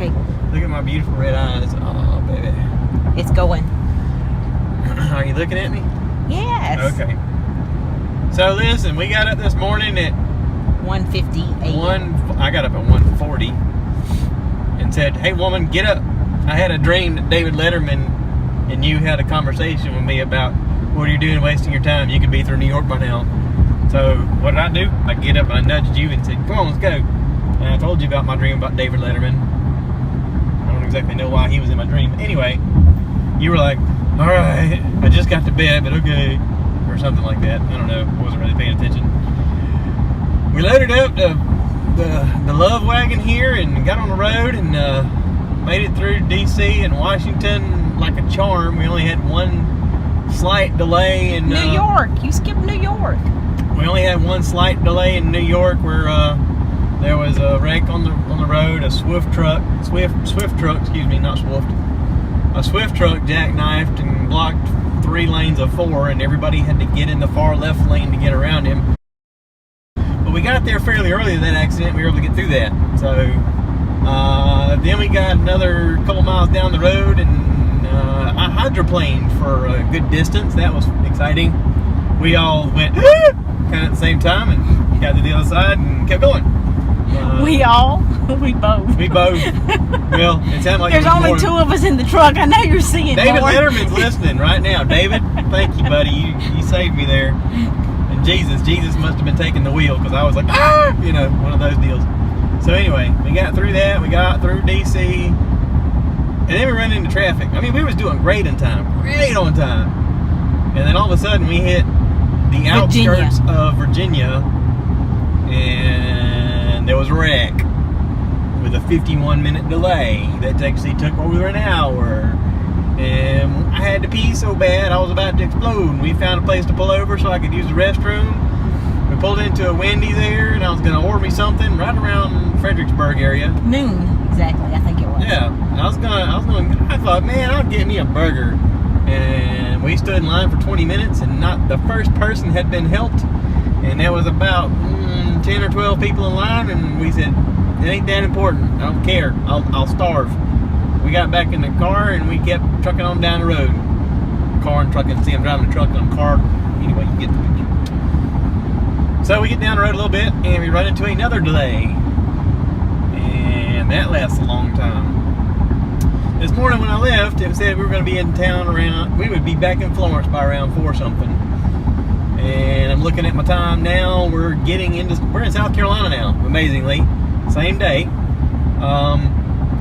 Okay. Look at my beautiful red eyes. Oh, baby. It's going. Are you looking at me? Yes. Okay. So listen, we got up this morning at 1:50 a.m. I got up at 1:40 and said, "Hey, woman, get up." I had a dream that David Letterman and you had a conversation with me about what are you doing wasting your time? You could be through New York by now. So what did I do? I get up and I nudged you and said, "Come on, let's go." And I told you about my dream about David Letterman. I don't exactly know why he was in my dream. Anyway, you were like, "All right, I just got to bed, but okay," or something like that. I don't know. I wasn't really paying attention. We loaded up the Love Wagon here and got on the road and made it through D.C. and Washington like a charm. We only had one slight delay in New York. You skipped New York. We only had one slight delay in New York where there was a wreck on the road. A Swift truck, excuse me, not Swift. A Swift truck jackknifed and blocked 3 lanes of 4, and everybody had to get in the far left lane to get around him. But we got there fairly early in that accident. We were able to get through that. So then we got another couple miles down the road and I hydroplaned for a good distance. That was exciting. We all went kind of at the same time and got to the other side and kept going. We all? We both. We both. Well, it sounded like there's only 2 of us in the truck. I know you're seeing David more. Letterman's listening right now. David, thank you, buddy. You saved me there. And Jesus must have been taking the wheel because I was like, one of those deals. So anyway, we got through that. We got through D.C. And then we ran into traffic. I mean, we was doing great on time. And then all of a sudden we hit the outskirts of Virginia and there was a wreck with a 51-minute delay that actually took over an hour. And I had to pee so bad I was about to explode. We found a place to pull over so I could use the restroom. We pulled into a Wendy's there and I was going to order me something right around Fredericksburg area. Noon, exactly, I think it was. Yeah, I thought, man, I'll get me a burger. And we stood in line for 20 minutes and not the first person had been helped. And there was about 10 or 12 people in line and we said, it ain't that important. I don't care. I'll starve. We got back in the car and we kept trucking on down the road. Car and trucking. See, I'm driving a truck and I'm car. Anyway, you get the picture. So we get down the road a little bit and we run into another delay. And that lasts a long time. This morning when I left, it said we were going to be in town we would be back in Florence by around 4 something. And I'm looking at my time now. We're in South Carolina now, amazingly. Same day.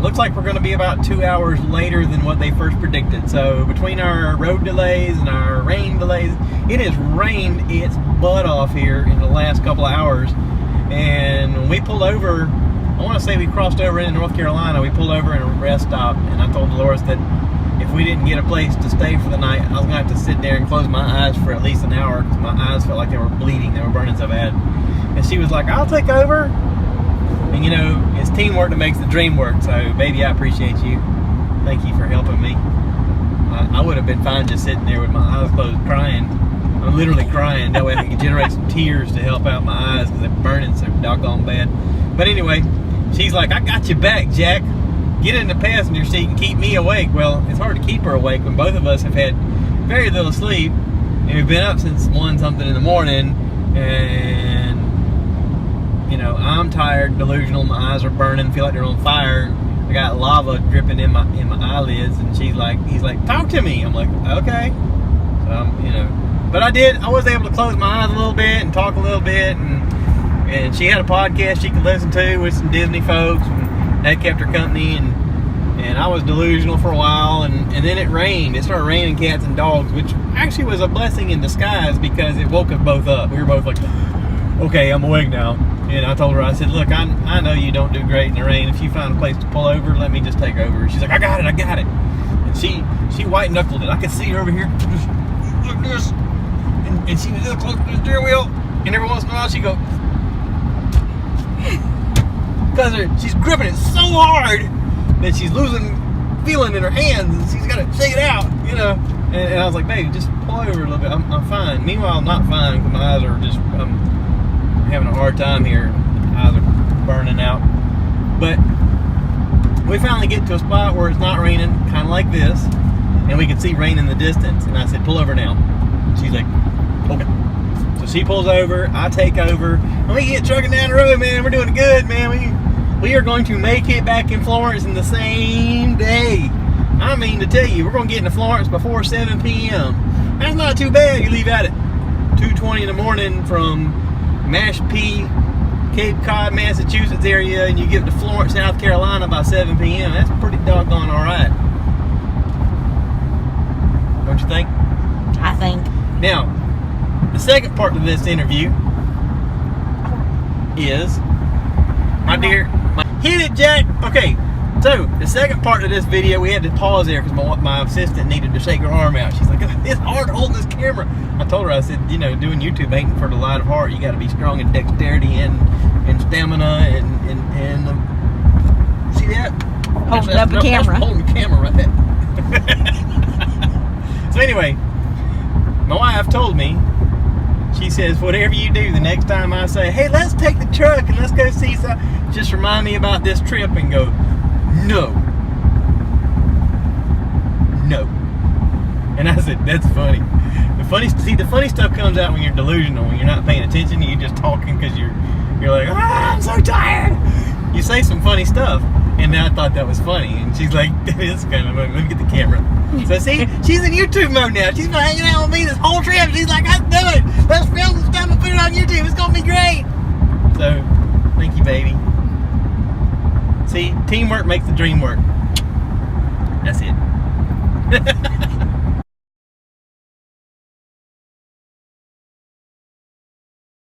Looks like we're going to be about 2 hours later than what they first predicted. So between our road delays and our rain delays, it has rained its butt off here in the last couple of hours. And when we pulled over, I want to say we crossed over into North Carolina, we pulled over in a rest stop, and I told Dolores that if we didn't get a place to stay for the night, I was going to have to sit there and close my eyes for at least an hour because my eyes felt like they were bleeding, they were burning so bad. And she was like, "I'll take over." And it's teamwork that makes the dream work. So, baby, I appreciate you. Thank you for helping me. I would have been fine just sitting there with my eyes closed crying. I'm literally crying. That way I can generate some tears to help out my eyes because they're burning so doggone bad. But anyway, she's like, "I got you back, Jack. Get in the passenger seat and keep me awake." Well, it's hard to keep her awake when both of us have had very little sleep. And we've been up since 1 something in the morning. And I'm tired, delusional, my eyes are burning, feel like they're on fire. I got lava dripping in my eyelids, and he's like, "Talk to me." I'm like, "Okay." So, but I was able to close my eyes a little bit and talk a little bit, and she had a podcast she could listen to with some Disney folks, and that kept her company, and I was delusional for a while, and then it rained. It started raining cats and dogs, which actually was a blessing in disguise because it woke us both up. We were both like, "Okay, I'm awake now." And I told her, I said, "Look, I know you don't do great in the rain. If you find a place to pull over, let me just take over." She's like, I got it. And she white-knuckled it. I could see her over here, just like this. And she was close to the steering wheel. And every once in a while, she'd go, because she's gripping it so hard that she's losing feeling in her hands. And she's got to shake it out, And I was like, "Baby, just pull over a little bit. I'm fine." Meanwhile, I'm not fine because my eyes are just... having a hard time here. Eyes are burning out. But we finally get to a spot where it's not raining, kind of like this, and we can see rain in the distance. And I said, pull over now. She's like, okay. So she pulls over, I take over, and we get trucking down the road, man. We're doing good, man. We are going to make it back in Florence in the same day. I mean to tell you, we're going to get into Florence before 7 p.m. That's not too bad. You leave out at 2:20 in the morning from Mashpee, Cape Cod, Massachusetts area, and you get to Florence, South Carolina by 7 p.m. That's pretty doggone all right. Don't you think? I think. Now, the second part of this interview is hit it, Jack. Okay, so the second part of this video, we had to pause there because my assistant needed to shake her arm out. She's like, it's hard holding this camera. I told her, I said, you know, doing YouTube ain't for the light of heart. You got to be strong in dexterity and stamina and see that? Holding up the camera. That's holding the camera right there. So anyway, my wife told me, she says, whatever you do the next time I say, hey, let's take the truck and let's go see something, just remind me about this trip, and go, no. And I said, that's funny. The funny stuff comes out when you're delusional, when you're not paying attention, and you're just talking because you're like, I'm so tired. You say some funny stuff, and I thought that was funny, and she's like, it's kind of funny. Let me get the camera. So see, she's in YouTube mode now. She's been hanging out with me this whole trip. She's like, let's do it. Let's film some stuff and put it on YouTube. It's gonna be great. So, thank you, baby. See, teamwork makes the dream work. That's it.